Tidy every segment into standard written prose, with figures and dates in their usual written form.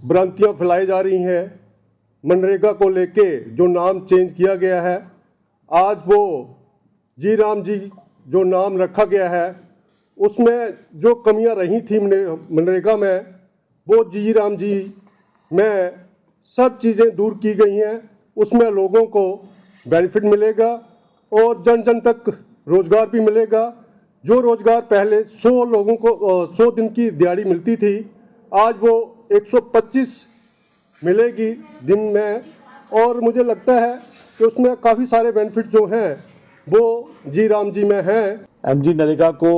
भ्रांतियां फैलाई जा रही हैं। मनरेगा को लेके जो नाम चेंज किया गया है, आज वो जी राम जी जो नाम रखा गया है, उसमें जो कमियां रही थी मनरेगा में, वो जी राम जी में सब चीज़ें दूर की गई हैं। उसमें लोगों को बेनिफिट मिलेगा और जन जन तक रोजगार भी मिलेगा। जो रोजगार पहले 100 लोगों को 100 दिन की दिहाड़ी मिलती थी, आज वो 125 मिलेगी दिन में। और मुझे लगता है कि उसमें काफ़ी सारे बेनिफिट जो हैं वो जी राम जी में हैं। एमजी नरेगा को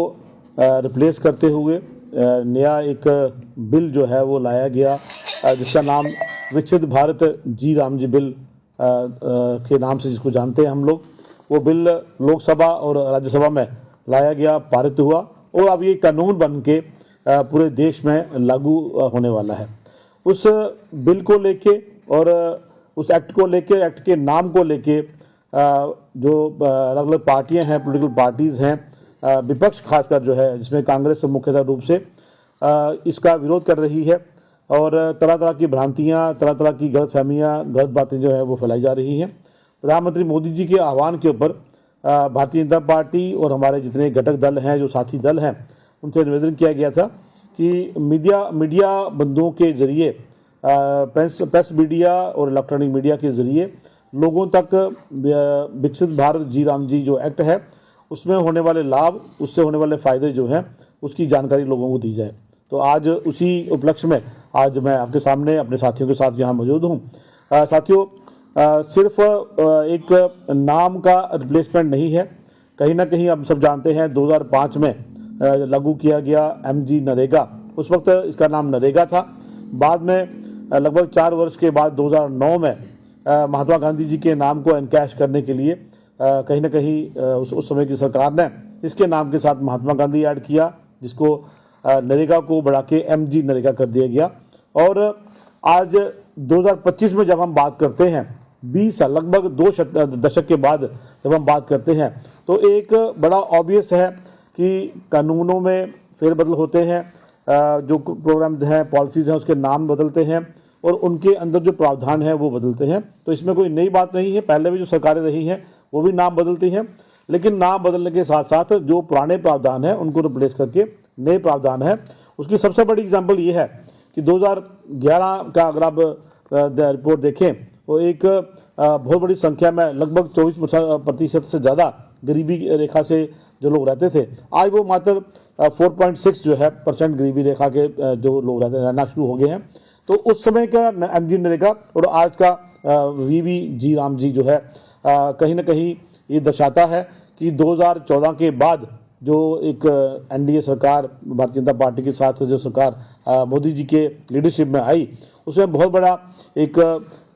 रिप्लेस करते हुए नया एक बिल जो है वो लाया गया, जिसका नाम विकसित भारत जी राम जी बिल के नाम से जिसको जानते हैं हम लोग। वो बिल लोकसभा और राज्यसभा में लाया गया, पारित हुआ और अब ये कानून बन के पूरे देश में लागू होने वाला है। उस बिल को लेके और उस एक्ट को लेके, एक्ट के नाम को लेके जो अलग अलग पार्टियां हैं, पॉलिटिकल पार्टीज़ हैं, विपक्ष खासकर जो है, जिसमें कांग्रेस मुख्यतः रूप से इसका विरोध कर रही है और तरह तरह की भ्रांतियां, तरह तरह की गलतफहमियां, गलत बातें जो है वो फैलाई जा रही हैं। प्रधानमंत्री मोदी जी के आह्वान के ऊपर भारतीय जनता पार्टी और हमारे जितने घटक दल हैं, जो साथी दल हैं, उनसे निवेदन किया गया था कि मीडिया बंधुओं के जरिए, प्रेस मीडिया और इलेक्ट्रॉनिक मीडिया के जरिए लोगों तक विकसित भारत जी राम जी जो एक्ट है उसमें होने वाले लाभ, उससे होने वाले फ़ायदे जो हैं उसकी जानकारी लोगों को दी जाए। तो आज उसी उपलक्ष्य में आज मैं आपके सामने अपने साथियों के साथ यहाँ मौजूद हूँ। साथियों, सिर्फ एक नाम का रिप्लेसमेंट नहीं है। कहीं ना कहीं हम सब जानते हैं 2005 में लागू किया गया एमजी नरेगा। उस वक्त इसका नाम नरेगा था। बाद में लगभग 4 वर्ष के बाद 2009 में महात्मा गांधी जी के नाम को एनकैश करने के लिए कहीं ना कहीं उस समय की सरकार ने इसके नाम के साथ महात्मा गांधी ऐड किया, जिसको नरेगा को बढ़ा के एमजी नरेगा कर दिया गया। और आज 2025 में जब हम बात करते हैं, 20 साल, लगभग 2 दशक के बाद जब हम बात करते हैं, तो एक बड़ा ऑब्वियस है कि कानूनों में फेरबदल होते हैं, जो प्रोग्राम हैं, पॉलिसीज़ हैं, उसके नाम बदलते हैं और उनके अंदर जो प्रावधान है वो बदलते हैं। तो इसमें कोई नई बात नहीं है। पहले भी जो सरकारें रही हैं वो भी नाम बदलती हैं, लेकिन नाम बदलने के साथ साथ जो पुराने प्रावधान हैं उनको रिप्लेस करके नए प्रावधान है। उसकी सबसे बड़ी एग्जांपल ये है कि 2011 का अगर आप रिपोर्ट देखें तो एक बहुत बड़ी संख्या में, लगभग 24% से ज़्यादा गरीबी रेखा से जो लोग रहते थे, आज वो मात्र 4.6 जो है % गरीबी रेखा के जो लोग रहना शुरू हो गए हैं। तो उस समय का एमजी नरेगा और आज का वीवी जी राम जी जो है, कहीं ना कहीं ये दर्शाता है कि 2014 के बाद जो एक एनडीए सरकार, भारतीय जनता पार्टी के साथ जो सरकार मोदी जी के लीडरशिप में आई, उसमें बहुत बड़ा एक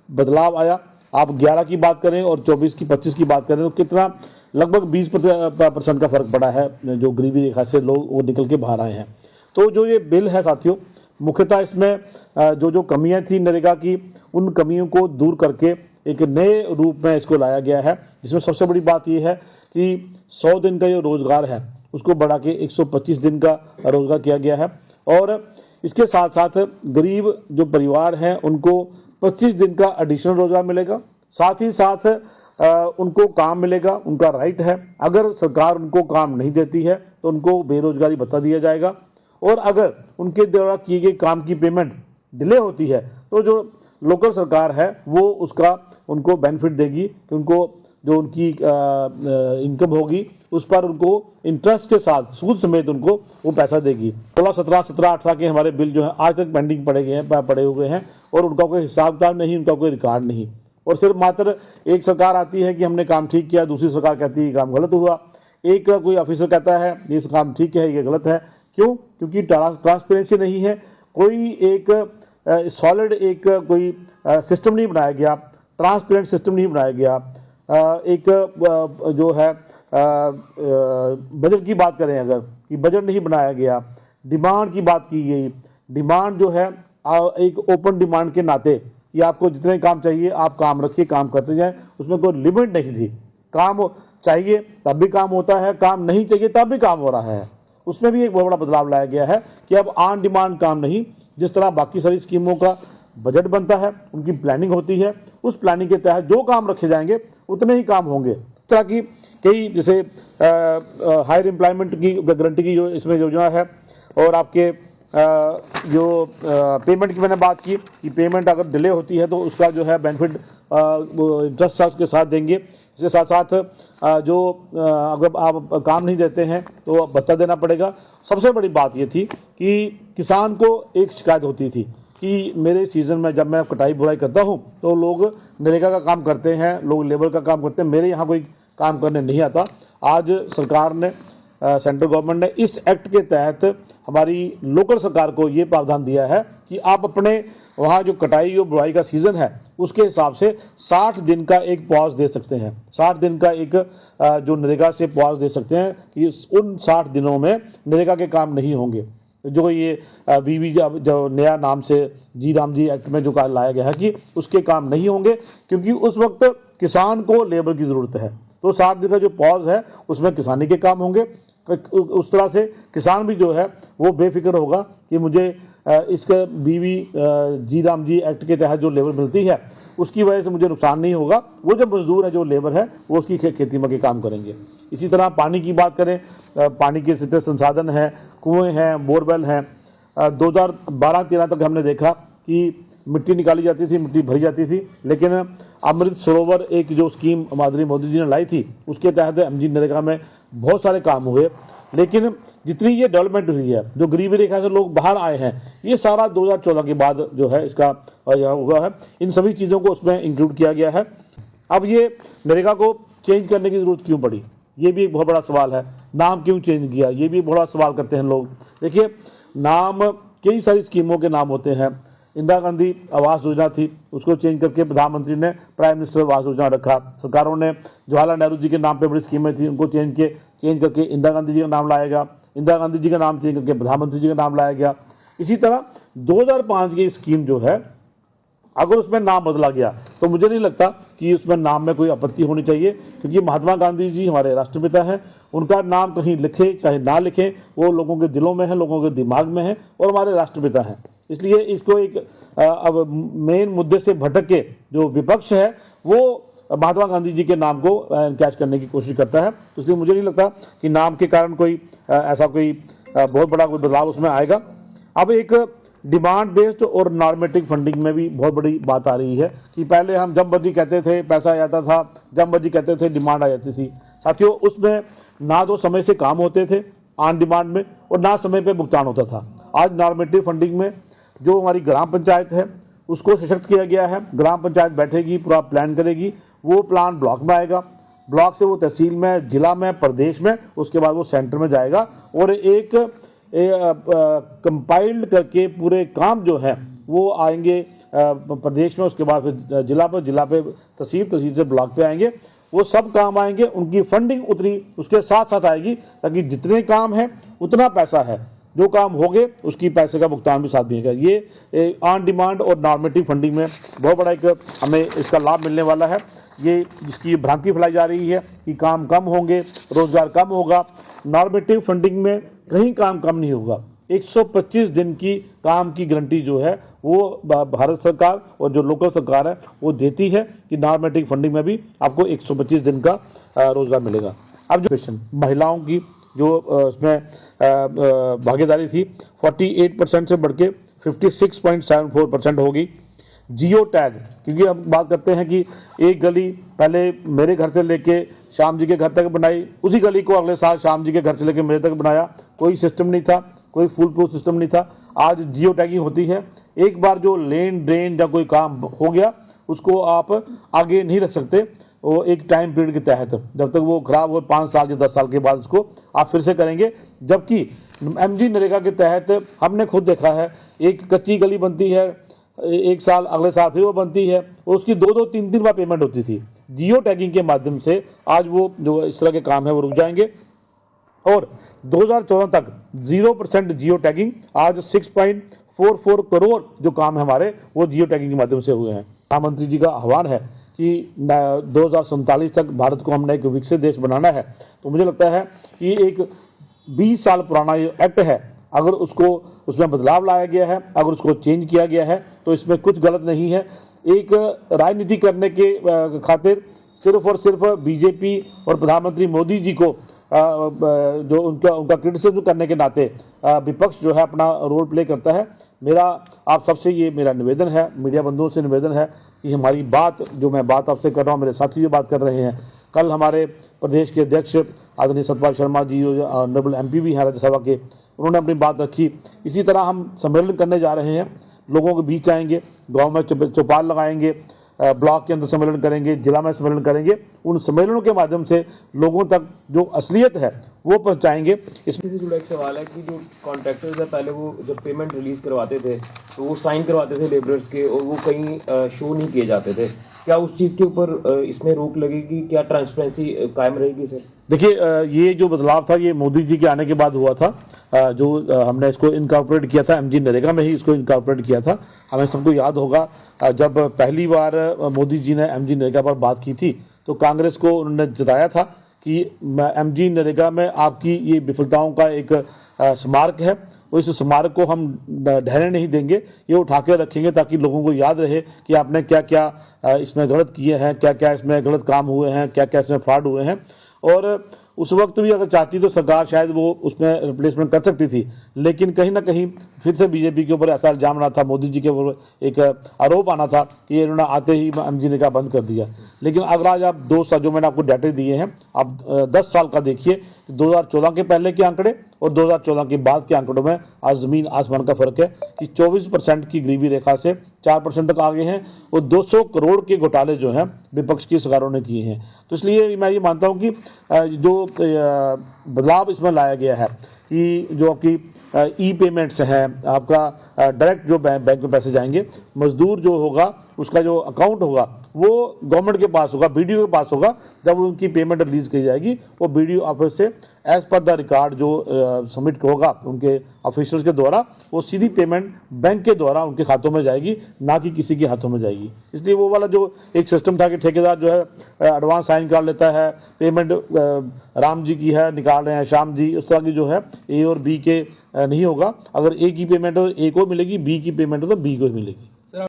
बदलाव आया। आप 11 की बात करें और 24 की 25 की बात करें तो कितना, लगभग 20% का फर्क पड़ा है। जो गरीबी रेखा से लोग वो निकल के बाहर आए हैं। तो जो ये बिल है साथियों, मुख्यतः इसमें जो कमियां थी नरेगा की, उन कमियों को दूर करके एक नए रूप में इसको लाया गया है, जिसमें सबसे बड़ी बात यह है कि 100 दिन का जो रोजगार है उसको बढ़ा के 125 दिन का रोजगार किया गया है। और इसके साथ साथ गरीब जो परिवार हैं उनको 25 दिन का एडिशनल रोजगार मिलेगा। साथ ही साथ उनको काम मिलेगा, उनका राइट है। अगर सरकार उनको काम नहीं देती है तो उनको बेरोजगारी भत्ता दिया जाएगा। और अगर उनके द्वारा किए गए काम की पेमेंट डिले होती है तो जो लोकल सरकार है वो उसका उनको बेनिफिट देगी कि उनको जो उनकी इनकम होगी उस पर उनको इंटरेस्ट के साथ, सूद समेत उनको वो पैसा देगी। 16, 17, 17, 18 के हमारे बिल जो है आज तक पेंडिंग पड़े हुए हैं और उनका कोई हिसाब किताब नहीं, उनका कोई रिकॉर्ड नहीं। और सिर्फ मात्र एक सरकार आती है कि हमने काम ठीक किया, दूसरी सरकार कहती है ये काम गलत हुआ। एक कोई ऑफिसर कहता है ये काम ठीक है, ये गलत है। क्यों? क्योंकि ट्रांसपेरेंसी नहीं है। कोई एक सॉलिड एक कोई सिस्टम नहीं बनाया गया, ट्रांसपेरेंट सिस्टम नहीं बनाया गया। एक जो है बजट की बात करें अगर, कि बजट नहीं बनाया गया। डिमांड की बात की गई। डिमांड जो है एक ओपन डिमांड के नाते कि आपको जितने काम चाहिए आप काम रखिए, काम करते जाएं, उसमें कोई लिमिट नहीं थी। काम चाहिए तब भी काम होता है, काम नहीं चाहिए तब भी काम हो रहा है। उसमें भी एक बहुत बड़ा बदलाव लाया गया है कि अब ऑन डिमांड काम नहीं, जिस तरह बाकी सारी स्कीमों का बजट बनता है, उनकी प्लानिंग होती है, उस प्लानिंग के तहत जो काम रखे जाएंगे उतने ही काम होंगे। इस तरह की कई जैसे हायर एम्प्लॉयमेंट की गारंटी की जो इसमें योजना है, और आपके जो पेमेंट की मैंने बात की कि पेमेंट अगर डिले होती है तो उसका जो है बेनिफिट इंटरेस्ट चार्ज के साथ देंगे। इसके साथ साथ जो अगर आप काम नहीं देते हैं तो भत्ता देना पड़ेगा। सबसे बड़ी बात ये थी कि किसान को एक शिकायत होती थी कि मेरे सीज़न में जब मैं कटाई बुराई करता हूँ तो लोग नरेगा का काम करते हैं, लोग लेबर का काम करते हैं, मेरे यहाँ कोई काम करने नहीं आता। आज सरकार ने सेंट्रल गवर्नमेंट ने इस एक्ट के तहत हमारी लोकल सरकार को ये प्रावधान दिया है कि आप अपने वहाँ जो कटाई और बुआई का सीज़न है उसके हिसाब से 60 दिन का एक पॉज दे सकते हैं। 60 दिन का एक जो नरेगा से पॉज दे सकते हैं कि उन 60 दिनों में नरेगा के काम नहीं होंगे। जो ये बीबी जो नया नाम से जी राम जी एक्ट में जो लाया गया है कि उसके काम नहीं होंगे, क्योंकि उस वक्त किसान को लेबर की ज़रूरत है। तो 60 दिन का जो पॉज है उसमें किसानी के काम होंगे। उस तरह से किसान भी जो है वो बेफिक्र होगा कि मुझे इसके बीवी जी राम जी एक्ट के तहत जो लेबर मिलती है उसकी वजह से मुझे नुकसान नहीं होगा। वो जो मजदूर है, जो लेबर है, वो उसकी खेती में के काम करेंगे। इसी तरह पानी की बात करें, पानी के सिद्ध संसाधन हैं, कुएँ हैं, बोरवेल हैं। 2012-13 तक हमने देखा कि मिट्टी निकाली जाती थी, मिट्टी भरी जाती थी, लेकिन अमृत सरोवर एक जो स्कीम माननीय मोदी जी ने लाई थी उसके तहत MG नरेगा में बहुत सारे काम हुए। लेकिन जितनी ये डेवलपमेंट हुई है, जो गरीबी रेखा से लोग बाहर आए हैं, ये सारा 2014 के बाद जो है इसका हुआ है। इन सभी चीज़ों को उसमें इंक्लूड किया गया है। अब ये नरेगा को चेंज करने की ज़रूरत क्यों पड़ी, ये भी एक बहुत बड़ा सवाल है। नाम क्यों चेंज किया, ये भी बड़ा सवाल करते हैं लोग। देखिए, नाम कई सारी स्कीमों के नाम होते हैं। इंदिरा गांधी आवास योजना थी, उसको चेंज करके प्रधानमंत्री ने प्राइम मिनिस्टर आवास योजना रखा। सरकारों ने जवाहरलाल नेहरू जी के नाम पे बड़ी स्कीमें थी, उनको चेंज करके इंदिरा गांधी जी का नाम लाया गया। इंदिरा गांधी जी का नाम चेंज करके प्रधानमंत्री जी का नाम लाया गया। इसी तरह 2005 की स्कीम जो है, अगर उसमें नाम बदला गया तो मुझे नहीं लगता कि उसमें नाम में कोई आपत्ति होनी चाहिए, क्योंकि महात्मा गांधी जी हमारे राष्ट्रपिता हैं। उनका नाम कहीं लिखे चाहे ना लिखे, वो लोगों के दिलों में है, लोगों के दिमाग में है, और हमारे राष्ट्रपिता हैं। इसलिए इसको एक अब मेन मुद्दे से भटक के जो विपक्ष है वो महात्मा गांधी जी के नाम को कैच करने की कोशिश करता है। तो इसलिए मुझे नहीं लगता कि नाम के कारण कोई ऐसा कोई बहुत बड़ा कोई बदलाव उसमें आएगा। अब एक डिमांड बेस्ड और नॉर्मेटिव फंडिंग में भी बहुत बड़ी बात आ रही है कि पहले हम जब मर्जी कहते थे पैसा आ जाता था, जब मर्जी कहते थे डिमांड आ जाती थी। साथियों, उसमें ना तो समय से काम होते थे ऑन डिमांड में, और ना समय पे भुगतान होता था। आज नॉर्मेटिव फंडिंग में जो हमारी ग्राम पंचायत है उसको सशक्त किया गया है। ग्राम पंचायत बैठेगी, पूरा प्लान करेगी, वो प्लान ब्लॉक में आएगा, ब्लॉक से वो तहसील में, जिला में, प्रदेश में, उसके बाद वो सेंटर में जाएगा, और एक कंपाइल्ड करके पूरे काम जो है वो आएंगे प्रदेश में, उसके बाद फिर जिला पे तहसील से ब्लॉक पे आएंगे। वो सब काम आएंगे, उनकी फंडिंग उतनी उसके साथ साथ आएगी, ताकि जितने काम है उतना पैसा है, जो काम हो गए उसकी पैसे का भुगतान भी साथ मिलेगा। ये ऑन डिमांड और नॉर्मेटिव फंडिंग में बहुत बड़ा एक हमें इसका लाभ मिलने वाला है। ये जिसकी भ्रांति फैलाई जा रही है कि काम कम होंगे, रोजगार कम होगा। नॉर्मेटिव फंडिंग में कहीं काम कम नहीं होगा। 125 दिन की काम की गारंटी जो है वो भारत सरकार और जो लोकल सरकार है वो देती है कि नॉर्मेटिव फंडिंग में भी आपको 125 दिन का रोजगार मिलेगा। अब जो महिलाओं की जो उसमें भागीदारी थी 48% से बढ़ के 56.74% होगी। जियो टैग, क्योंकि हम बात करते हैं कि एक गली पहले मेरे घर से लेके श्याम जी के घर तक बनाई, उसी गली को अगले साल श्याम जी के घर से लेके मेरे तक बनाया, कोई सिस्टम नहीं था, कोई फुल प्रूफ सिस्टम नहीं था। आज जियो टैगिंग होती है। एक बार जो लेन ड्रेन या कोई काम हो गया उसको आप आगे नहीं रख सकते, वो एक टाइम पीरियड के तहत, जब तक वो खराब हो 5 साल या 10 साल के बाद उसको आप फिर से करेंगे। जबकि MG नरेगा के तहत हमने खुद देखा है, एक कच्ची गली बनती है, एक साल अगले साल फिर वो बनती है, और उसकी 2-2, 3-3 बार पेमेंट होती थी। जियो टैगिंग के माध्यम से आज वो जो इस तरह के काम है वो रुक जाएंगे, और 2014 तक 0% जियो टैगिंग, आज 6.44 करोड़ जो काम है हमारे वो जियो टैगिंग के माध्यम से हुए हैं। प्रधानमंत्री जी का आह्वान है कि 2047 तक भारत को हमने एक विकसित देश बनाना है। तो मुझे लगता है कि एक 20 साल पुराना ये एक्ट है अगर उसको उसमें बदलाव लाया गया है, अगर उसको चेंज किया गया है तो इसमें कुछ गलत नहीं है। एक राजनीति करने के खातिर सिर्फ और सिर्फ बीजेपी और प्रधानमंत्री मोदी जी को जो उनका क्रिटिसिज्म करने के नाते विपक्ष जो है अपना रोल प्ले करता है। मेरा आप सबसे ये मेरा निवेदन है, मीडिया बंधुओं से निवेदन है कि हमारी बात, जो मैं बात आपसे कर रहा हूँ, मेरे साथी जो बात कर रहे हैं, कल हमारे प्रदेश के अध्यक्ष आदरणीय सतपाल शर्मा जी, ऑनरेबल MP भी हैं राज्यसभा के, उन्होंने अपनी बात रखी। इसी तरह हम सम्मेलन करने जा रहे हैं, लोगों के बीच आएंगे, गांव में चौपाल लगाएंगे, ब्लॉक के अंदर सम्मेलन करेंगे, जिला में सम्मेलन करेंगे। उन सम्मेलनों के माध्यम से लोगों तक जो असलियत है वो पहुंचाएंगे। इससे जुड़ा एक सवाल है कि जो कॉन्ट्रैक्टर्स है पहले वो जब पेमेंट रिलीज करवाते थे तो वो साइन करवाते थे लेबरर्स के और वो कहीं शो नहीं किए जाते थे। क्या उस चीज़ के ऊपर इसमें रोक लगेगी? क्या ट्रांसपेरेंसी कायम रहेगी सर? देखिए, ये जो बदलाव था ये मोदी जी के आने के बाद हुआ था। जो हमने इसको इनकॉर्पोरेट किया था, MG नरेगा में ही इसको इनकॉर्पोरेट किया था। हमें सबको याद होगा जब पहली बार मोदी जी ने MG नरेगा पर बात की थी तो कांग्रेस को उन्होंने जताया था कि MG नरेगा में आपकी ये विफलताओं का एक स्मारक है, और इस स्मारक को हम ढहने नहीं देंगे, ये उठा के रखेंगे ताकि लोगों को याद रहे कि आपने क्या क्या इसमें गलत किए हैं, क्या क्या इसमें गलत काम हुए हैं, क्या क्या इसमें फ्रॉड हुए हैं। और उस वक्त भी अगर चाहती तो सरकार शायद वो उसमें रिप्लेसमेंट कर सकती थी, लेकिन कहीं ना कहीं फिर से बीजेपी के ऊपर ऐसा इल्जाम आना था, मोदी जी के ऊपर एक आरोप आना था कि इन्होंने आते ही MG नरेगा बंद कर दिया। लेकिन अगर आज आप 2 साल, जो मैंने आपको डाटा दिए हैं, आप 10 साल का देखिए, 2014 के पहले के आंकड़े और 2014 के बाद के आंकड़ों में आज ज़मीन आसमान का फर्क है कि 24% की गरीबी रेखा से 4% तक आ गए हैं, और 200 करोड़ के घोटाले जो हैं विपक्ष की सरकारों ने किए हैं। तो इसलिए मैं ये मानता हूँ कि जो बदलाव इसमें लाया गया है कि जो आपकी E-पेमेंट्स हैं, आपका डायरेक्ट जो बैंक में पैसे जाएंगे, मजदूर जो होगा उसका जो अकाउंट होगा वो गवर्नमेंट के पास होगा, BDO के पास होगा। जब उनकी पेमेंट रिलीज की जाएगी वो BDO ऑफिस से एज पर द रिकॉर्ड जो सबमिट होगा उनके ऑफिसर्स के द्वारा, वो सीधी पेमेंट बैंक के द्वारा उनके खातों में जाएगी, ना कि किसी के हाथों में जाएगी। इसलिए वो वाला जो एक सिस्टम था कि ठेकेदार जो है एडवांस साइन कर लेता है, पेमेंट राम जी की है निकाल रहे हैं श्याम जी, उस तरह की जो है A और B के नहीं होगा। अगर A की पेमेंट हो A को मिलेगी, B की पेमेंट हो तो B को ही मिलेगी।